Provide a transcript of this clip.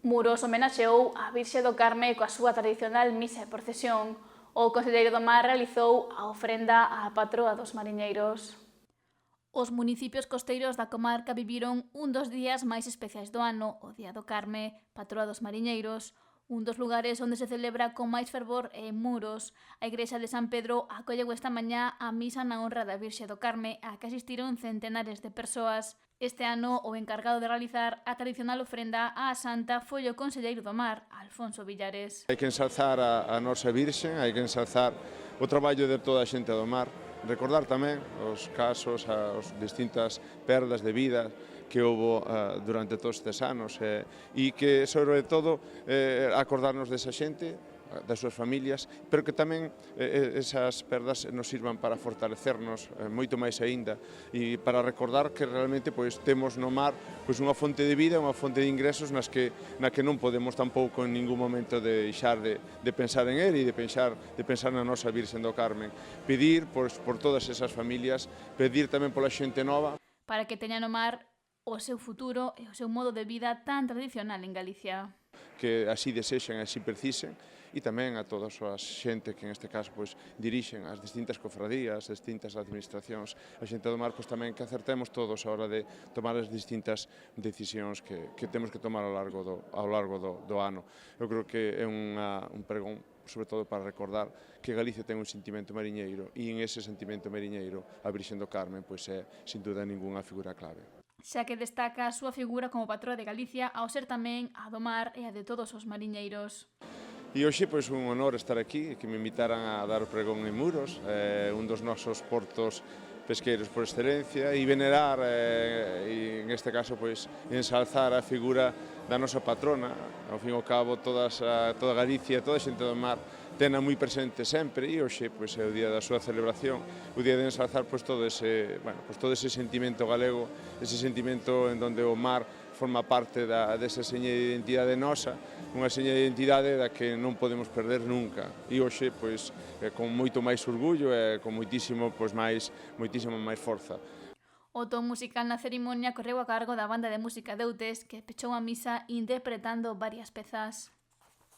Muros homenaxeou a Virxe do Carme coa súa tradicional misa e procesión. O Conselleiro do Mar realizou a ofrenda á patroa dos mariñeiros. Os municipios costeiros da comarca viviron un dos días máis especiais do ano, o Día do Carme, patroa dos mariñeiros. Un dos lugares onde se celebra con máis fervor é en Muros. A igrexa de San Pedro acolleu esta mañá a misa na honra da Virxe do Carme, a que asistiron centenares de persoas. Este ano, o encargado de realizar a tradicional ofrenda á Santa foi o Conselleiro do Mar, Alfonso Villares. Hai que ensalzar a nosa Virxe, hai que ensalzar o traballo de toda a xente do mar, recordar tamén os casos, as distintas perdas de vida que houve durante todos estes anos e que, sobre todo, acordarnos desa xente, das súas familias, pero que tamén esas perdas nos sirvan para fortalecernos moito máis aínda e para recordar que realmente temos no mar unha fonte de vida, unha fonte de ingresos na que non podemos tampouco en ningún momento deixar de pensar en ele e de pensar na nosa Virxen do Carmen. Pedir por todas esas familias, pedir tamén pola xente nova. Para que teña no mar o seu futuro e o seu modo de vida tan tradicional en Galicia. Que así desexan e así precisen, e tamén a toda a xente que neste caso dirixen as distintas cofradías, as distintas administracións, a xente do mar tamén que acertemos todos a hora de tomar as distintas decisións que temos que tomar ao largo do ano. Eu creo que é un pregón sobre todo para recordar que Galicia ten un sentimento mariñeiro e en ese sentimento mariñeiro a Virxen do Carmen é, sin duda ningunha, figura clave. Xa que destaca a súa figura como patroa de Galicia ao ser tamén a do mar e a de todos os mariñeiros. E hoxe un honor estar aquí, que me invitaran a dar o pregón en Muros, un dos nosos portos pesqueiros por excelencia, e venerar, e en este caso ensalzar a figura da nosa patrona. Ao fin e ao cabo, toda Galicia, toda a xente do mar tena moi presente sempre, e hoxe é o día da súa celebración, o día de ensalzar todo ese sentimento galego, ese sentimento en donde o mar forma parte desa seña de identidade nosa, unha seña de identidade da que non podemos perder nunca. E hoxe, con moito máis orgullo e con moitísima máis forza. O ton musical na cerimonia correu a cargo da Banda de Música de Outes, que pechou a misa interpretando varias pezas.